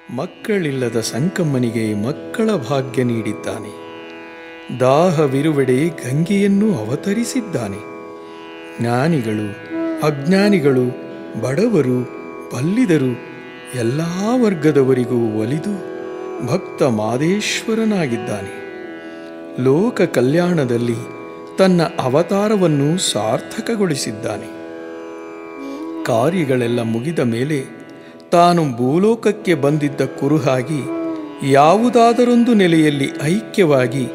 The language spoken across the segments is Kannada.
ಮಕ್ಕಳಿಲ್ಲದ ಸಂಕಮ್ಮನಿಗೆ ಮಕ್ಕಳ ಭಾಗ್ಯ ನೀಡಿದ್ದಾನೆ. ದಾಹವಿರುವೆಡೆ ಗಂಗೆಯನ್ನು ಅವತರಿಸಿದ್ದಾನೆ. ಜ್ಞಾನಿಗಳು, ಅಜ್ಞಾನಿಗಳು, ಬಡವರು, ಬಲ್ಲಿದರು ಎಲ್ಲ ವರ್ಗದವರಿಗೂ ಒಲಿದು ಭಕ್ತ ಮಾದೇಶ್ವರನಾಗಿದ್ದಾನೆ. ಲೋಕ ಕಲ್ಯಾಣದಲ್ಲಿ ತನ್ನ ಅವತಾರವನ್ನು ಸಾರ್ಥಕಗೊಳಿಸಿದ್ದಾನೆ. ಕಾರ್ಯಗಳೆಲ್ಲ ಮುಗಿದ ಮೇಲೆ ತಾನು ಭೂಲೋಕಕ್ಕೆ ಬಂದಿದ್ದ ಕುರುಹಾಗಿ ಯಾವುದಾದರೊಂದು ನೆಲೆಯಲ್ಲಿ ಐಕ್ಯವಾಗಿ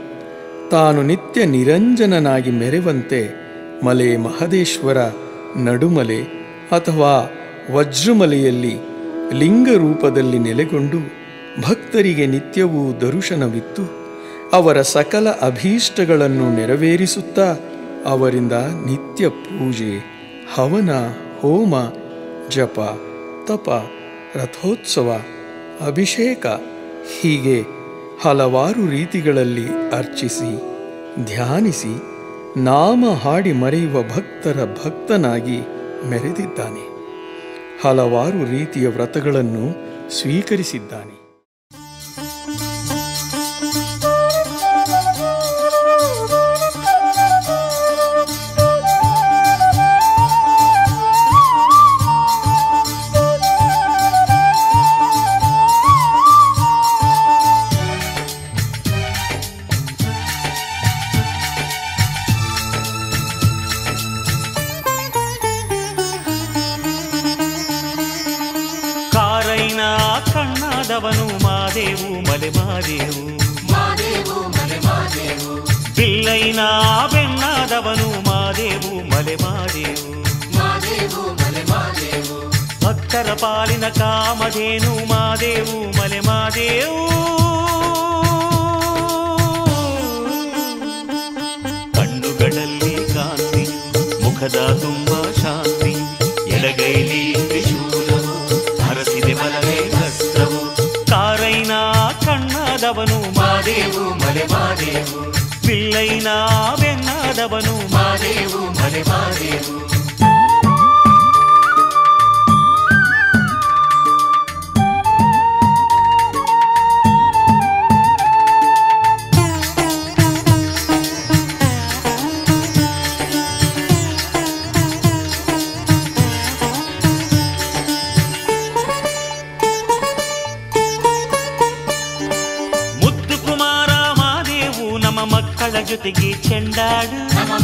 ತಾನು ನಿತ್ಯ ನಿರಂಜನನಾಗಿ ಮೆರೆವಂತೆ ಮಲೆ ಮಹದೇಶ್ವರ ನಡುಮಲೆ ಅಥವಾ ವಜ್ರಮಲೆಯಲ್ಲಿ ಲಿಂಗ ರೂಪದಲ್ಲಿ ನೆಲೆಗೊಂಡು ಭಕ್ತರಿಗೆ ನಿತ್ಯವೂ ದರ್ಶನವಿತ್ತು ಅವರ ಸಕಲ ಅಭೀಷ್ಟಗಳನ್ನು ನೆರವೇರಿಸುತ್ತಾ ಅವರಿಂದ ನಿತ್ಯ ಪೂಜೆ, ಹವನ, ಹೋಮ, ಜಪ, ತಪ, ರಥೋತ್ಸವ, ಅಭಿಷೇಕ ಹೀಗೆ ಹಲವಾರು ರೀತಿಗಳಲ್ಲಿ ಅರ್ಚಿಸಿ ಧ್ಯಾನಿಸಿ ನಾಮ ಹಾಡಿ ಮರೆಯುವ ಭಕ್ತರ ಭಕ್ತನಾಗಿ ಮೆರೆದಿದ್ದಾನೆ. ಹಲವಾರು ರೀತಿಯ ವ್ರತಗಳನ್ನು ಸ್ವೀಕರಿಸಿದ್ದಾನೆ. ಕಣ್ಣಾದವನು ಮಾದೇವು ಮಲೆ ಮಾದೇವು, ಬಿಲ್ಲೈನ ಬೆಣ್ಣಾದವನು ಮಾದೇವು ಮಲೆ ಮಾದೇವು, ಭಕ್ತರ ಪಾಲಿನ ಕಾಮಧೇನು ಮಾದೇವು ಮಲೆ ಮಾದೇವು. ಕಣ್ಣುಗಳಲ್ಲಿ ಕಾಂತಿ, ಮುಖದ ತುಂಬ ಶಾಂತಿ, ಎಡಗೈಲಿ ತ್ರಿಶೂಲವು ಹರಸಿದೆ ಬಲವೇ ಹಸ್ತವು. ಕಾರೈನ ಕಣ್ಣಾದವನು ಮಾದೇವು ಮಲೆ ಮಾದೇವು, ಬಿಲ್ಲೈನ ಬೆಣ್ಣಾದವನು ಮಾದೇವು ಮಲೆ ಮಾದೇವು.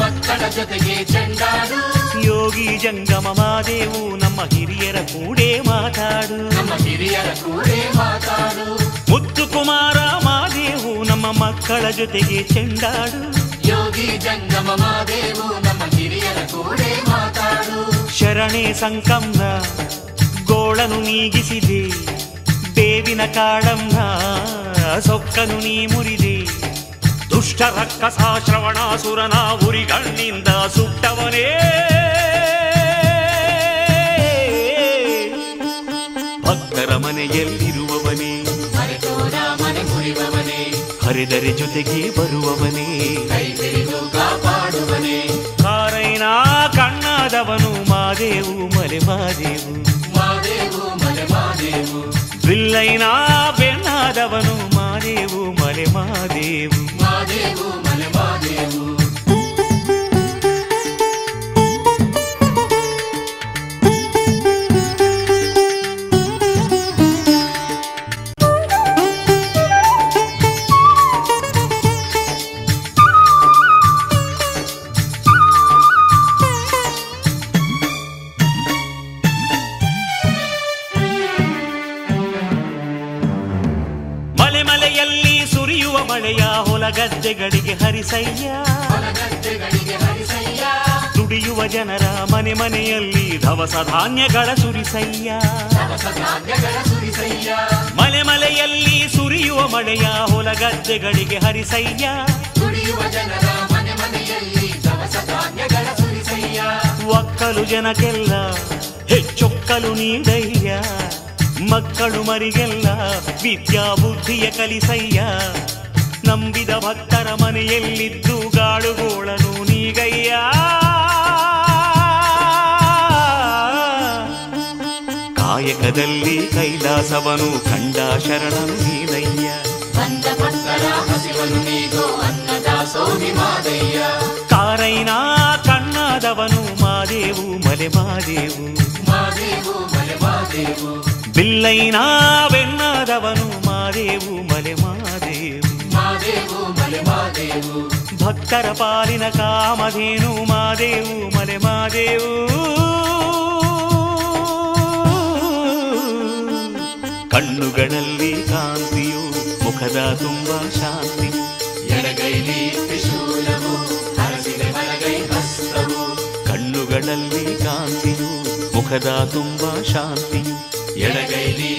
ಮಕ್ಕಳ ಜೊತೆಗೆ ಚೆಂಡಾಡು, ಯೋಗಿ ಜಂಗಮ ಮಾದೇವು ನಮ್ಮ ಹಿರಿಯರ ಕೂಡೇ ಮಾತಾಡು. ಮುತ್ತು ಕುಮಾರ ಮಾದೇವು ನಮ್ಮ ಮಕ್ಕಳ ಜೊತೆಗೆ ಚೆಂಡಾಡು, ಯೋಗಿ ಜಂಗಮ ಮಾದೇವು ನಮ್ಮ ಹಿರಿಯರ ಕೂಡೇ ಮಾತಾಡು. ಶರಣೆ ಸಂಕಂನ ಗೋಳನು ನೀಗಿಸಿದೆ, ಬೇವಿನ ಕಾಡಂನ ಸೊಕ್ಕನು ನೀ ಮುರಿದೆ. ದುಷ್ಟ ರಕ್ಕಸ ಶ್ರವಣಾಸುರನ ಉರಿಗಣ್ಣಿಂದ ಸುಟ್ಟವನೇ, ಭಕ್ತರ ಮನೆಯಲ್ಲಿರುವವನೇ, ಹರಿದರೆ ಜೊತೆಗೆ ಬರುವವನೇ, ಕಾರೈನ ಕಣ್ಣಾದವನು ಮಾದೇವು ಮಲೆ ಮಾದೇವು, ಬಿಲ್ಲೈನ ಬೆಣ್ಣಾದವನು ಮಾದೇವು ಮಲೆ ಮಾದೇವು. ಮಲೆಯಲ್ಲಿ ಸುರಿಯುವ ಮಳೆಯ ಹೊಲಗದ್ದೆಗಳಿಗೆ ಹರಿಸಯ್ಯ, ದುಡಿಯುವ ಜನರ ಮನೆ ಮನೆಯಲ್ಲಿ ದವಸ ಧಾನ್ಯಗಳ ಸುರಿಸಯ್ಯ. ಮಲೆಯಲ್ಲಿ ಸುರಿಯುವ ಮಳೆಯ ಹೊಲಗದ್ದೆಗಳಿಗೆ ಹರಿಸಯ್ಯ, ಒಕ್ಕಲು ಜನಕ್ಕೆಲ್ಲ ಹೆಚ್ಚೊಕ್ಕಲು ನೀಡಯ್ಯ. ಮಕ್ಕಳು ಮರಿಗೆಲ್ಲ ವಿದ್ಯಾ ಬುದ್ಧಿಯ ಕಲಿಸಯ್ಯ. ನಂಬಿದ ಭಕ್ತರ ಮನೆಯಲ್ಲಿದ್ದು ಗಾಡುಗೋಳನು ನೀಗಯ್ಯ. ಕಾಯಕದಲ್ಲಿ ಕೈಲಾಸವನು ಕಂಡ ಶರಣನು ನೀನಯ್ಯ. ಬಂದ ಭಕ್ತರ ಹಸಿವನು ನೀಗೋ ಅನ್ನದಾಸೋಹಿ ಮಾದಯ್ಯ. ಕಾರೈನ ಕಣ್ಣಾದವನು ಮಾದೇವು ಮಲೆ ಮಾದೇವು, ಮಾದೇವು ಮಲೆ ಮಾದೇವು. ಬಿಲ್ಲೈನ ಬೆನ್ನಾದವನು ಮಾದೇವು ಮಲೆ ಮಾದೇವು, ಮಾದೇವು ಮಲೆ ಮಾದೇವು. ಭಕ್ತರ ಪಾಲಿನ ಕಾಮಧೇನು ಮಾದೇವು ಮಲೆ ಮಾದೇವು. ಕಣ್ಣುಗಳಲ್ಲಿ ಕಾಂತಿಯು ಮುಖದ ತುಂಬ ಶಾಂತಿ, ಎಡಗೈಲಿ ತ್ರಿಶೂಲವು ಹರಸಿದೆ ಬಲಗೈ ಹಸ್ತವು. ಕಣ್ಣುಗಳಲ್ಲಿ ಕಾಂತಿಯು ಮುಖದ ತುಂಬ ಶಾಂತಿಯು, ಎಡಗೈಲಿ